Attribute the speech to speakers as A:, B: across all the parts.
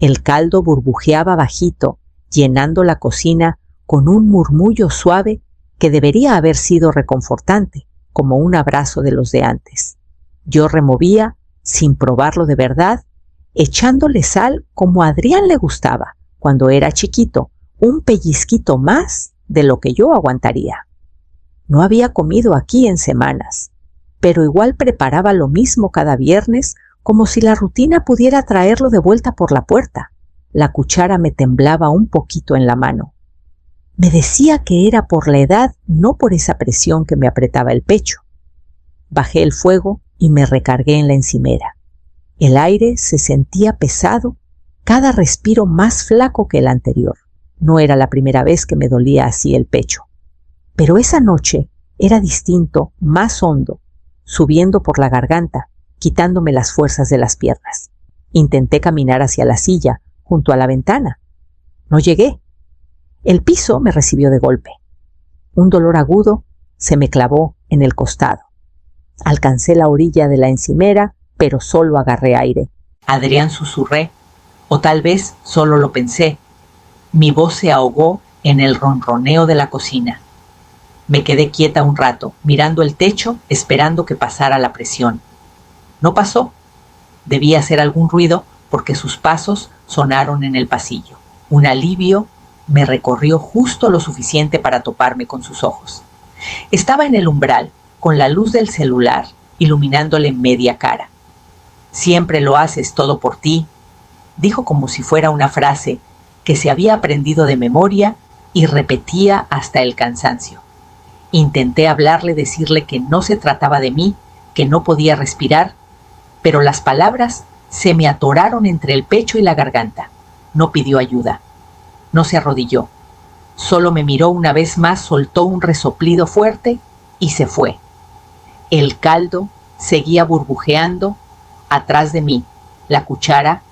A: El caldo burbujeaba bajito, llenando la cocina con un murmullo suave que debería haber sido reconfortante, como un abrazo de los de antes. Yo removía, sin probarlo de verdad, echándole sal como a Adrián le gustaba, cuando era chiquito, un pellizquito más de lo que yo aguantaría. No había comido aquí en semanas, pero igual preparaba lo mismo cada viernes, como si la rutina pudiera traerlo de vuelta por la puerta. La cuchara me temblaba un poquito en la mano. Me decía que era por la edad, no por esa presión que me apretaba el pecho. Bajé el fuego y me recargué en la encimera. El aire se sentía pesado, cada respiro más flaco que el anterior. No era la primera vez que me dolía así el pecho. Pero esa noche era distinto, más hondo, subiendo por la garganta, quitándome las fuerzas de las piernas. Intenté caminar hacia la silla, junto a la ventana. No llegué. El piso me recibió de golpe. Un dolor agudo se me clavó en el costado. Alcancé la orilla de la encimera, pero solo agarré aire. Adrián, susurré, o tal vez solo lo pensé. Mi voz se ahogó en el ronroneo de la cocina. Me quedé quieta un rato, mirando el techo, esperando que pasara la presión. No pasó. Debía hacer algún ruido porque sus pasos sonaron en el pasillo. Un alivio me recorrió justo lo suficiente para toparme con sus ojos. Estaba en el umbral, con la luz del celular iluminándole media cara. «Siempre lo haces todo por ti», dijo como si fuera una frase que se había aprendido de memoria y repetía hasta el cansancio. Intenté hablarle, decirle que no se trataba de mí, que no podía respirar, pero las palabras se me atoraron entre el pecho y la garganta. No pidió ayuda. No se arrodilló. Solo me miró una vez más, soltó un resoplido fuerte y se fue. El caldo seguía burbujeando atrás de mí, la cuchara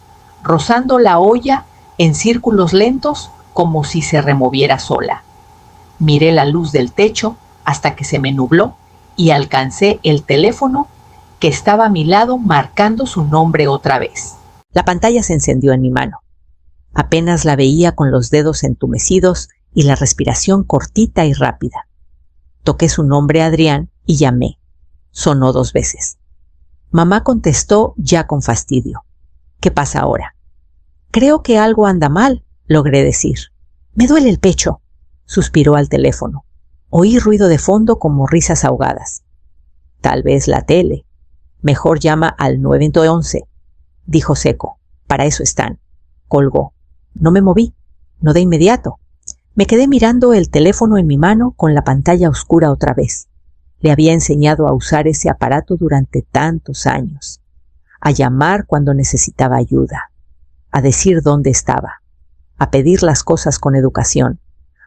A: rozando la olla en círculos lentos como si se removiera sola. Miré la luz del techo hasta que se me nubló y alcancé el teléfono que estaba a mi lado marcando su nombre otra vez. La pantalla se encendió en mi mano. Apenas la veía con los dedos entumecidos y la respiración cortita y rápida. Toqué su nombre, Adrián, y llamé. Sonó 2 veces. Mamá contestó ya con fastidio. ¿Qué pasa ahora? Creo que algo anda mal, logré decir. Me duele el pecho, suspiró al teléfono. Oí ruido de fondo como risas ahogadas. Tal vez la tele. Mejor llama al 911, dijo seco. Para eso están. Colgó. No me moví, no de inmediato. Me quedé mirando el teléfono en mi mano con la pantalla oscura otra vez. Le había enseñado a usar ese aparato durante tantos años. A llamar cuando necesitaba ayuda. A decir dónde estaba. A pedir las cosas con educación.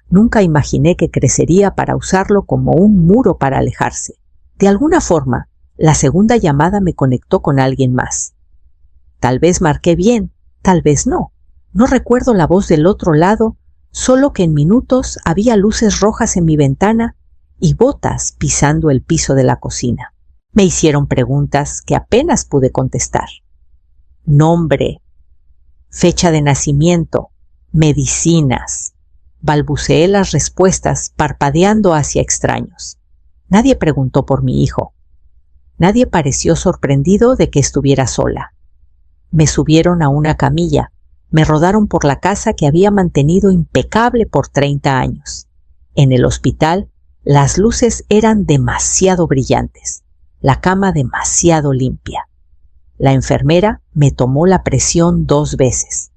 A: Nunca imaginé que crecería para usarlo como un muro para alejarse. De alguna forma, la segunda llamada me conectó con alguien más. Tal vez marqué bien, tal vez no. No recuerdo la voz del otro lado, solo que en minutos había luces rojas en mi ventana y botas pisando el piso de la cocina. Me hicieron preguntas que apenas pude contestar. Nombre, fecha de nacimiento, medicinas. Balbuceé las respuestas parpadeando hacia extraños. Nadie preguntó por mi hijo. Nadie pareció sorprendido de que estuviera sola. Me subieron a una camilla. Me rodaron por la casa que había mantenido impecable por 30 años. En el hospital, las luces eran demasiado brillantes, la cama demasiado limpia. La enfermera me tomó la presión 2 veces.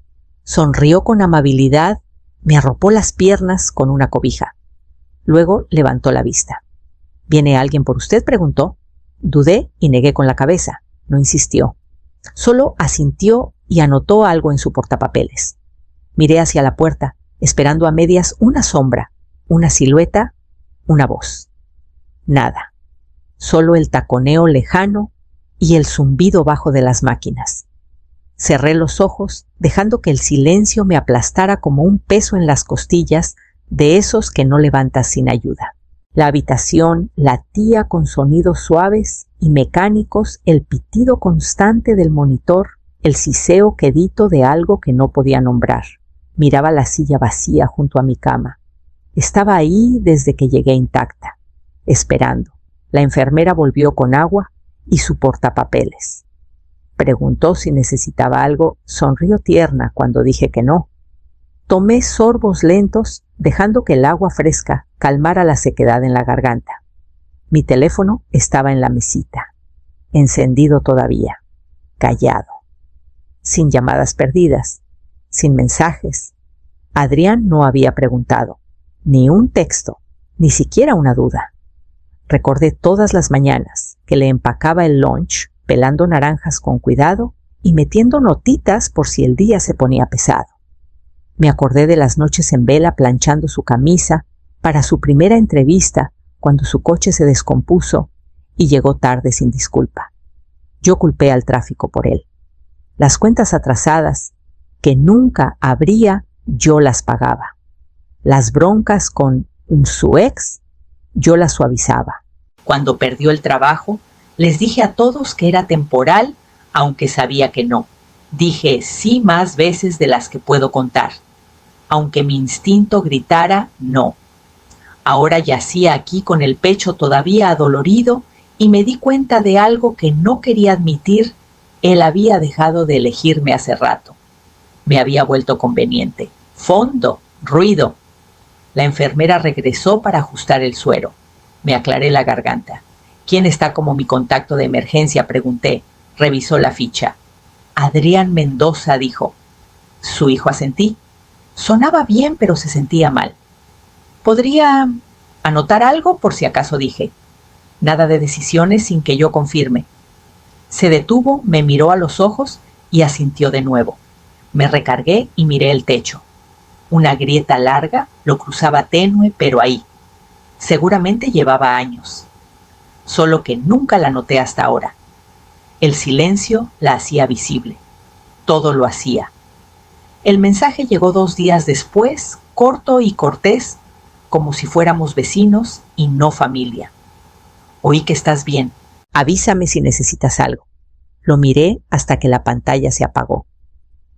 A: Sonrió con amabilidad, me arropó las piernas con una cobija. Luego levantó la vista. ¿Viene alguien por usted?, preguntó. Dudé y negué con la cabeza. No insistió. Solo asintió y anotó algo en su portapapeles. Miré hacia la puerta, esperando a medias una sombra, una silueta, una voz. Nada. Solo el taconeo lejano y el zumbido bajo de las máquinas. Cerré los ojos, dejando que el silencio me aplastara como un peso en las costillas de esos que no levantas sin ayuda. La habitación latía con sonidos suaves y mecánicos, el pitido constante del monitor el siseo quedito de algo que no podía nombrar. Miraba la silla vacía junto a mi cama. Estaba ahí desde que llegué intacta, esperando. La enfermera volvió con agua y su portapapeles. Preguntó si necesitaba algo, sonrió tierna cuando dije que no. Tomé sorbos lentos, dejando que el agua fresca calmara la sequedad en la garganta. Mi teléfono estaba en la mesita, encendido todavía, callado, sin llamadas perdidas, sin mensajes. Adrián no había preguntado, ni un texto, ni siquiera una duda. Recordé todas las mañanas que le empacaba el lunch, pelando naranjas con cuidado y metiendo notitas por si el día se ponía pesado. Me acordé de las noches en vela planchando su camisa para su primera entrevista cuando su coche se descompuso y llegó tarde sin disculpa. Yo culpé al tráfico por él. Las cuentas atrasadas, que nunca habría, yo las pagaba. Las broncas con su ex, yo las suavizaba. Cuando perdió el trabajo, les dije a todos que era temporal, aunque sabía que no. Dije sí más veces de las que puedo contar, aunque mi instinto gritara no. Ahora yacía aquí con el pecho todavía adolorido y me di cuenta de algo que no quería admitir. Él había dejado de elegirme hace rato. Me había vuelto conveniente. Fondo, ruido. La enfermera regresó para ajustar el suero. Me aclaré la garganta. ¿Quién está como mi contacto de emergencia?, pregunté. Revisó la ficha. Adrián Mendoza, dijo. Su hijo asentí. Sonaba bien, pero se sentía mal. ¿Podría anotar algo por si acaso?, dije. Nada de decisiones sin que yo confirme. Se detuvo, me miró a los ojos y asintió de nuevo. Me recargué y miré el techo. Una grieta larga lo cruzaba tenue, pero ahí. Seguramente llevaba años. Solo que nunca la noté hasta ahora. El silencio la hacía visible. Todo lo hacía. El mensaje llegó 2 días después, corto y cortés, como si fuéramos vecinos y no familia. Oí que estás bien. Avísame si necesitas algo. Lo miré hasta que la pantalla se apagó.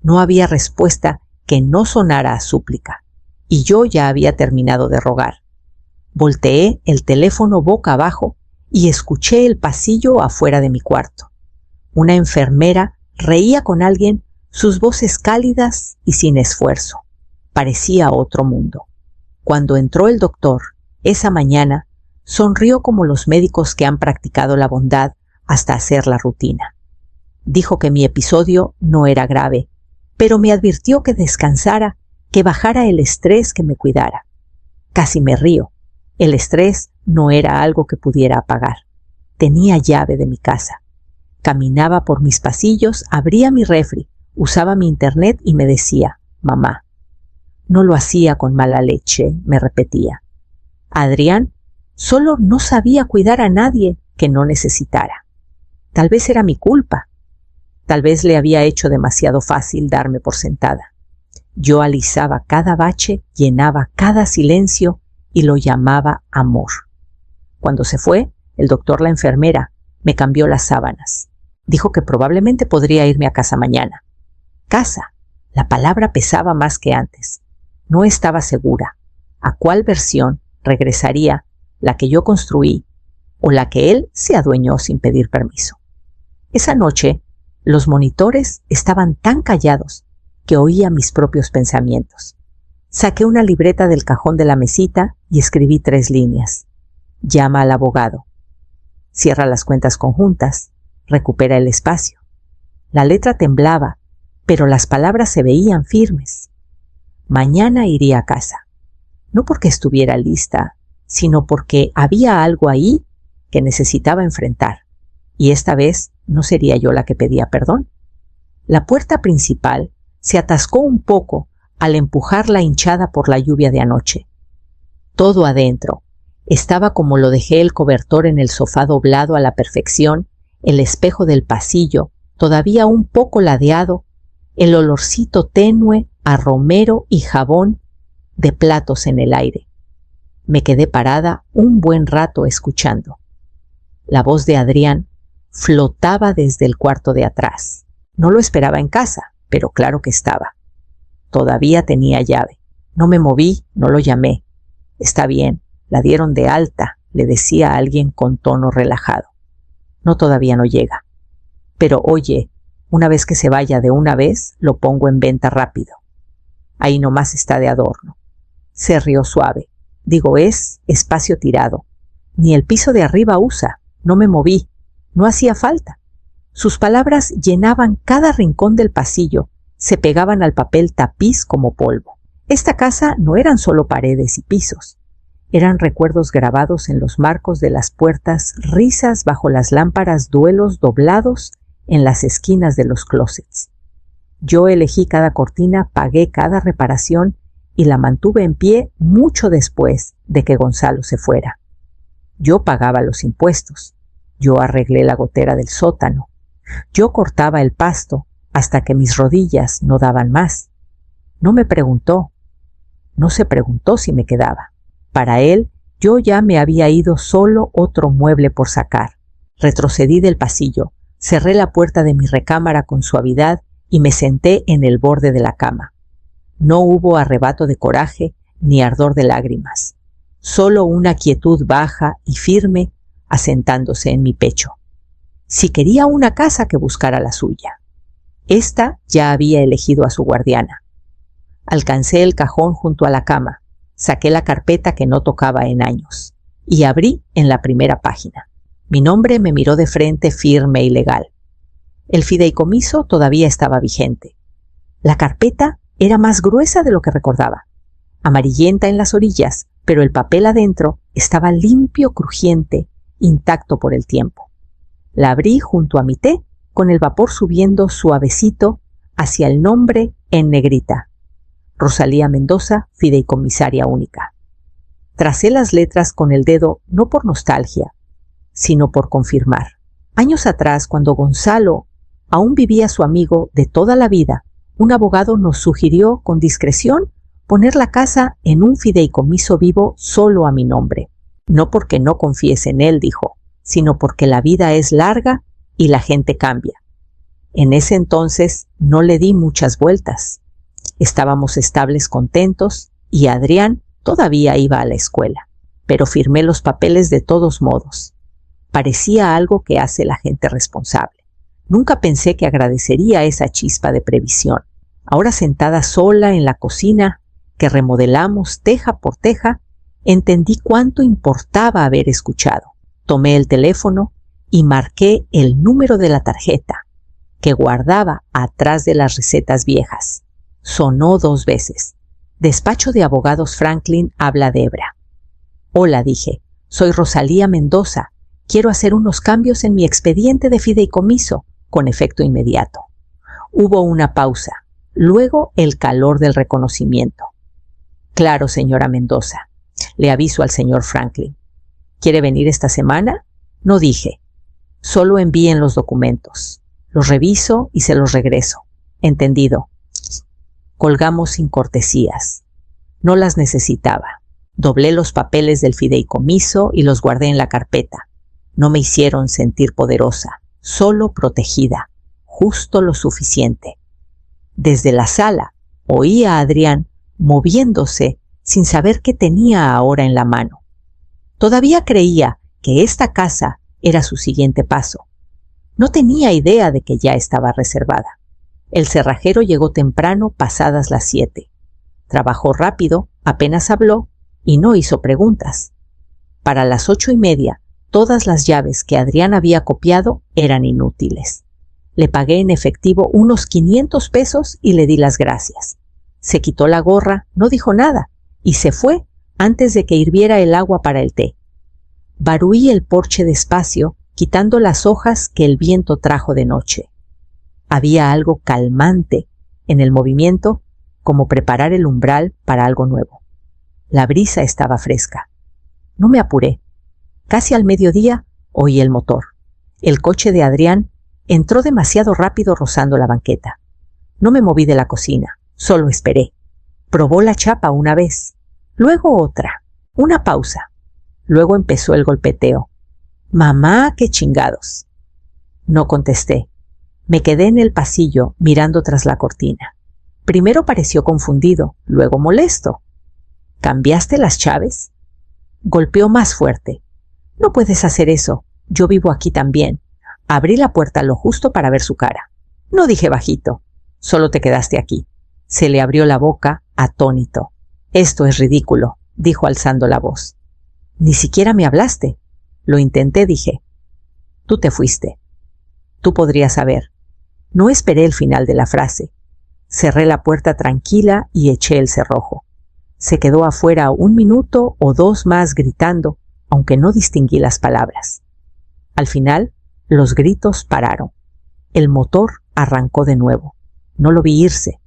A: No había respuesta que no sonara a súplica, y yo ya había terminado de rogar. Volteé el teléfono boca abajo y escuché el pasillo afuera de mi cuarto. Una enfermera reía con alguien, sus voces cálidas y sin esfuerzo. Parecía otro mundo. Cuando entró el doctor, esa mañana, sonrió como los médicos que han practicado la bondad hasta hacer la rutina. Dijo que mi episodio no era grave, pero me advirtió que descansara, que bajara el estrés, que me cuidara. Casi me río. El estrés no era algo que pudiera apagar. Tenía llave de mi casa. Caminaba por mis pasillos, abría mi refri, usaba mi internet y me decía, mamá. No lo hacía con mala leche, me repetía. Adrián solo no sabía cuidar a nadie que no necesitara. Tal vez era mi culpa. Tal vez le había hecho demasiado fácil darme por sentada. Yo alisaba cada bache, llenaba cada silencio y lo llamaba amor. Cuando se fue, el doctor, la enfermera, me cambió las sábanas. Dijo que probablemente podría irme a casa mañana. Casa. La palabra pesaba más que antes. No estaba segura a cuál versión regresaría, la que yo construí o la que él se adueñó sin pedir permiso. Esa noche, los monitores estaban tan callados que oía mis propios pensamientos. Saqué una libreta del cajón de la mesita y escribí 3 líneas. Llama al abogado. Cierra las cuentas conjuntas. Recupera el espacio. La letra temblaba, pero las palabras se veían firmes. Mañana iría a casa. No porque estuviera lista, sino porque había algo ahí que necesitaba enfrentar. Y esta vez no sería yo la que pedía perdón. La puerta principal se atascó un poco al empujarla hinchada por la lluvia de anoche. Todo adentro estaba como lo dejé el cobertor en el sofá doblado a la perfección, el espejo del pasillo todavía un poco ladeado, el olorcito tenue a romero y jabón de platos en el aire. Me quedé parada un buen rato escuchando. La voz de Adrián flotaba desde el cuarto de atrás. No lo esperaba en casa, pero claro que estaba. Todavía tenía llave. No me moví, no lo llamé. Está bien, la dieron de alta, le decía a alguien con tono relajado. No, todavía no llega. Pero oye, una vez que se vaya de una vez, lo pongo en venta rápido. Ahí nomás está de adorno. Se rió suave. Digo, es espacio tirado. Ni el piso de arriba usa. No me moví. No hacía falta. Sus palabras llenaban cada rincón del pasillo, se pegaban al papel tapiz como polvo. Esta casa no eran solo paredes y pisos. Eran recuerdos grabados en los marcos de las puertas, risas bajo las lámparas, duelos doblados en las esquinas de los closets. Yo elegí cada cortina, pagué cada reparación y la mantuve en pie mucho después de que Gonzalo se fuera. Yo pagaba los impuestos. Yo arreglé la gotera del sótano. Yo cortaba el pasto hasta que mis rodillas no daban más. No me preguntó. No se preguntó si me quedaba. Para él, yo ya me había ido solo otro mueble por sacar. Retrocedí del pasillo, cerré la puerta de mi recámara con suavidad y me senté en el borde de la cama. No hubo arrebato de coraje ni ardor de lágrimas, solo una quietud baja y firme asentándose en mi pecho. Si quería una casa, que buscara la suya. Esta ya había elegido a su guardiana. Alcancé el cajón junto a la cama, saqué la carpeta que no tocaba en años y abrí en la primera página. Mi nombre me miró de frente, firme y legal. El fideicomiso todavía estaba vigente. La carpeta era más gruesa de lo que recordaba, amarillenta en las orillas, pero el papel adentro estaba limpio, crujiente, intacto por el tiempo. La abrí junto a mi té, con el vapor subiendo suavecito hacia el nombre en negrita. Rosalía Mendoza, fideicomisaria única. Tracé las letras con el dedo no por nostalgia, sino por confirmar. Años atrás, cuando Gonzalo aún vivía su amigo de toda la vida, un abogado nos sugirió con discreción poner la casa en un fideicomiso vivo solo a mi nombre. No porque no confíes en él, dijo, sino porque la vida es larga y la gente cambia. En ese entonces no le di muchas vueltas. Estábamos estables, contentos, y Adrián todavía iba a la escuela, pero firmé los papeles de todos modos. Parecía algo que hace la gente responsable. Nunca pensé que agradecería esa chispa de previsión. Ahora sentada sola en la cocina, que remodelamos teja por teja, entendí cuánto importaba haber escuchado. Tomé el teléfono y marqué el número de la tarjeta, que guardaba atrás de las recetas viejas. Sonó 2 veces. Despacho de abogados Franklin, habla Debra. Hola, dije. Soy Rosalía Mendoza. Quiero hacer unos cambios en mi expediente de fideicomiso, con efecto inmediato. Hubo una pausa. Luego el calor del reconocimiento. Claro, señora Mendoza. Le aviso al señor Franklin. ¿Quiere venir esta semana? No dije. Solo envíen los documentos. Los reviso y se los regreso. Entendido. Colgamos sin cortesías. No las necesitaba. Doblé los papeles del fideicomiso y los guardé en la carpeta. No me hicieron sentir poderosa, solo protegida, justo lo suficiente. Desde la sala oí a Adrián moviéndose sin saber qué tenía ahora en la mano. Todavía creía que esta casa era su siguiente paso. No tenía idea de que ya estaba reservada. El cerrajero llegó temprano, pasadas las 7. Trabajó rápido, apenas habló y no hizo preguntas. Para las 8:30, todas las llaves que Adrián había copiado eran inútiles. Le pagué en efectivo unos 500 pesos y le di las gracias. Se quitó la gorra, no dijo nada y se fue antes de que hirviera el agua para el té. Barruí el porche despacio, quitando las hojas que el viento trajo de noche. Había algo calmante en el movimiento, como preparar el umbral para algo nuevo. La brisa estaba fresca. No me apuré. Casi al mediodía oí el motor. El coche de Adrián entró demasiado rápido rozando la banqueta. No me moví de la cocina, solo esperé. Probó la chapa una vez, luego otra, una pausa. Luego empezó el golpeteo. «Mamá, qué chingados». No contesté. Me quedé en el pasillo mirando tras la cortina. Primero pareció confundido, luego molesto. ¿Cambiaste las llaves? Golpeó más fuerte. No puedes hacer eso. Yo vivo aquí también. Abrí la puerta lo justo para ver su cara. No, dije bajito. Solo te quedaste aquí. Se le abrió la boca, atónito. Esto es ridículo, dijo alzando la voz. Ni siquiera me hablaste. Lo intenté, dije. Tú te fuiste. Tú podrías saber. No esperé el final de la frase. Cerré la puerta tranquila y eché el cerrojo. Se quedó afuera 1 minuto o 2 más gritando, aunque no distinguí las palabras. Al final, los gritos pararon. El motor arrancó de nuevo. No lo vi irse.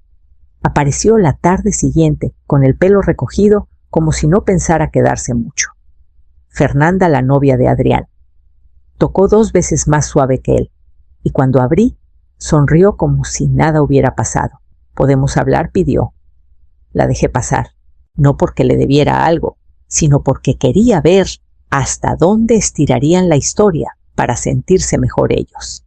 A: Apareció la tarde siguiente, con el pelo recogido, como si no pensara quedarse mucho. Fernanda, la novia de Adrián. Tocó 2 veces más suave que él, y cuando abrí, sonrió como si nada hubiera pasado. ¿Podemos hablar?, pidió. La dejé pasar, no porque le debiera algo, sino porque quería ver hasta dónde estirarían la historia para sentirse mejor ellos.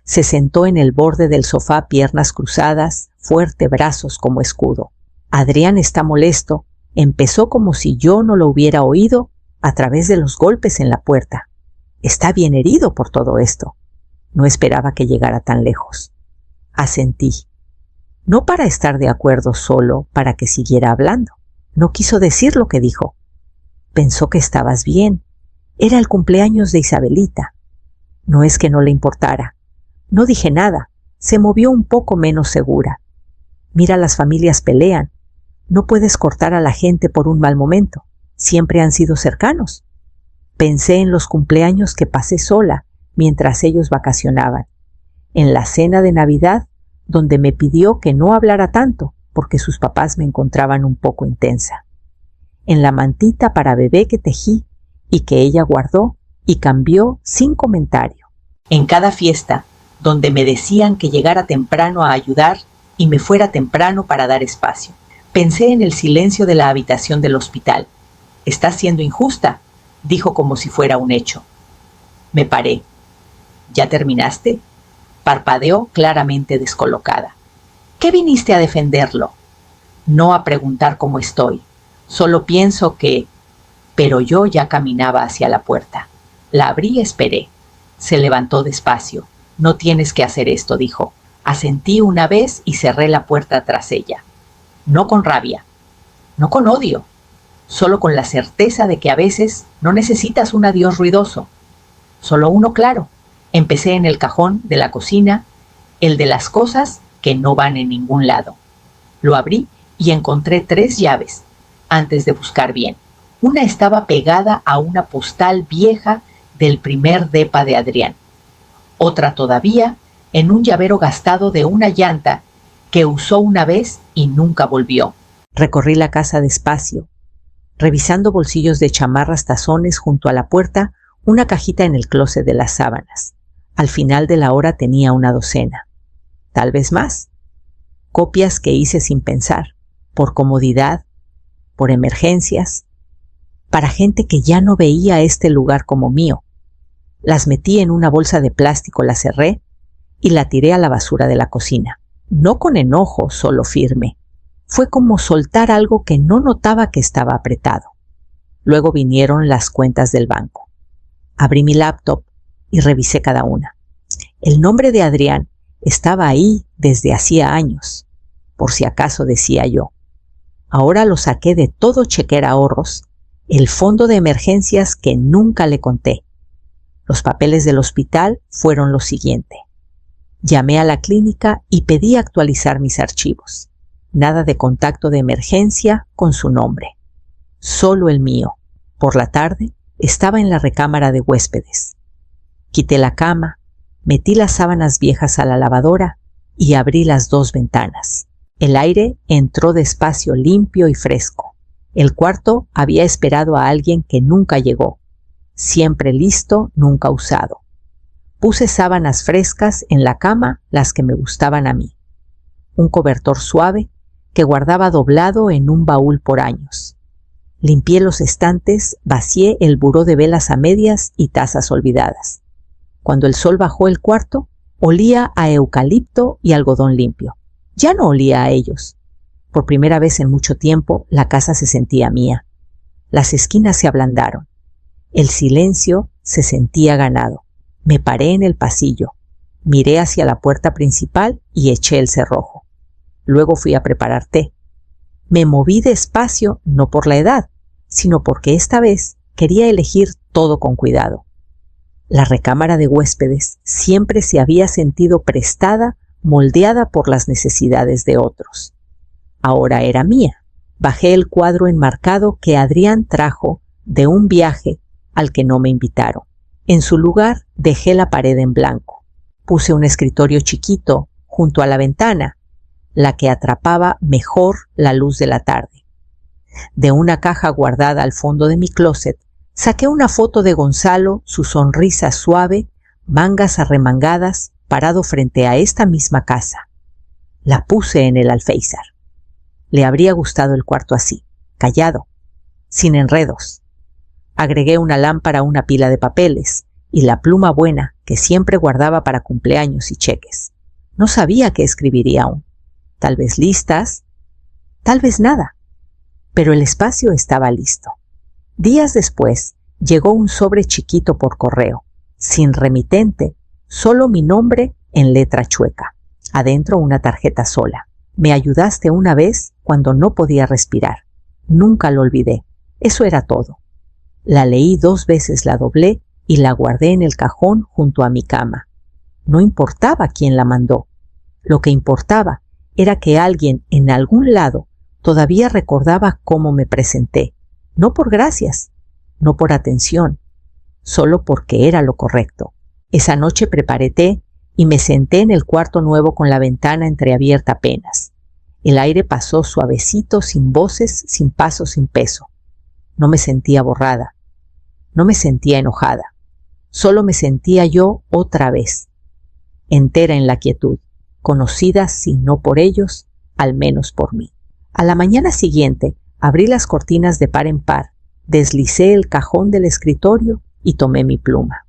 A: Se sentó en el borde del sofá, piernas cruzadas, fuerte, brazos como escudo. Adrián está molesto, empezó como si yo no lo hubiera oído a través de los golpes en la puerta. Está bien herido por todo esto. No esperaba que llegara tan lejos. Asentí. No para estar de acuerdo, solo para que siguiera hablando. No quiso decir lo que dijo. Pensó que estabas bien. Era el cumpleaños de Isabelita. No es que no le importara. No dije nada. Se movió un poco menos segura. Mira, las familias pelean. No puedes cortar a la gente por un mal momento. Siempre han sido cercanos. Pensé en los cumpleaños que pasé sola mientras ellos vacacionaban. En la cena de Navidad, donde me pidió que no hablara tanto porque sus papás me encontraban un poco intensa. En la mantita para bebé que tejí y que ella guardó y cambió sin comentario. En cada fiesta, donde me decían que llegara temprano a ayudar y me fuera temprano para dar espacio. Pensé en el silencio de la habitación del hospital. «Estás siendo injusta», dijo como si fuera un hecho. Me paré. «¿Ya terminaste?», parpadeó claramente descolocada. «¿Qué viniste a defenderlo?». «No a preguntar cómo estoy. Solo pienso que...». Pero yo ya caminaba hacia la puerta. La abrí y esperé. Se levantó despacio. «No tienes que hacer esto», dijo. Asentí una vez y cerré la puerta tras ella. No con rabia, no con odio, solo con la certeza de que a veces no necesitas un adiós ruidoso, solo uno claro. Empecé en el cajón de la cocina, el de las cosas que no van en ningún lado. Lo abrí y encontré 3 llaves, antes de buscar bien. Una estaba pegada a una postal vieja del primer depa de Adrián. Otra todavía en un llavero gastado de una llanta que usó una vez y nunca volvió. Recorrí la casa despacio, revisando bolsillos de chamarras, tazones, junto a la puerta, una cajita en el closet de las sábanas. Al final de la hora tenía una docena, tal vez más. Copias que hice sin pensar, por comodidad, por emergencias, para gente que ya no veía este lugar como mío. Las metí en una bolsa de plástico, la cerré y la tiré a la basura de la cocina. No con enojo, solo firme. Fue como soltar algo que no notaba que estaba apretado. Luego vinieron las cuentas del banco. Abrí mi laptop y revisé cada una. El nombre de Adrián estaba ahí desde hacía años, por si acaso, decía yo. Ahora lo saqué de todo Chequera Ahorros, el fondo de emergencias que nunca le conté. Los papeles del hospital fueron lo siguiente. Llamé a la clínica y pedí actualizar mis archivos. Nada de contacto de emergencia con su nombre. Solo el mío. Por la tarde estaba en la recámara de huéspedes. Quité la cama, metí las sábanas viejas a la lavadora y abrí las 2 ventanas. El aire entró despacio, limpio y fresco. El cuarto había esperado a alguien que nunca llegó. Siempre listo, nunca usado. Puse sábanas frescas en la cama, las que me gustaban a mí. Un cobertor suave que guardaba doblado en un baúl por años. Limpié los estantes, vacié el buró de velas a medias y tazas olvidadas. Cuando el sol bajó el cuarto, Olía a eucalipto y algodón limpio. Ya no olía a ellos. Por primera vez en mucho tiempo, la casa se sentía mía. Las esquinas se ablandaron. El silencio se sentía ganado. Me paré en el pasillo. Miré hacia la puerta principal y eché el cerrojo. Luego fui a preparar té. Me moví despacio, no por la edad, sino porque esta vez quería elegir todo con cuidado. La recámara de huéspedes siempre se había sentido prestada, moldeada por las necesidades de otros. Ahora era mía. Bajé el cuadro enmarcado que Adrián trajo de un viaje al que no me invitaron. En su lugar dejé la pared en blanco. Puse un escritorio chiquito junto a la ventana, la que atrapaba mejor la luz de la tarde. De una caja guardada al fondo de mi closet, saqué una foto de Gonzalo, su sonrisa suave, mangas arremangadas, parado frente a esta misma casa. La puse en el alféizar. Le habría gustado el cuarto así, callado, sin enredos. Agregué una lámpara a una pila de papeles y la pluma buena que siempre guardaba para cumpleaños y cheques. No sabía qué escribiría aún. Tal vez listas, tal vez nada. Pero el espacio estaba listo. Días después llegó un sobre chiquito por correo, sin remitente, solo mi nombre en letra chueca. Adentro una tarjeta sola. Me ayudaste una vez cuando no podía respirar. Nunca lo olvidé. Eso era todo. La leí 2 veces, la doblé y la guardé en el cajón junto a mi cama. No importaba quién la mandó. Lo que importaba era que alguien en algún lado todavía recordaba cómo me presenté. No por gracias, no por atención, solo porque era lo correcto. Esa noche preparé té y me senté en el cuarto nuevo con la ventana entreabierta apenas. El aire pasó suavecito, sin voces, sin paso, sin peso. No me sentía borrada, no me sentía enojada. Solo me sentía yo otra vez, entera en la quietud, conocida si no por ellos, al menos por mí. A la mañana siguiente abrí las cortinas de par en par, deslicé el cajón del escritorio y tomé mi pluma.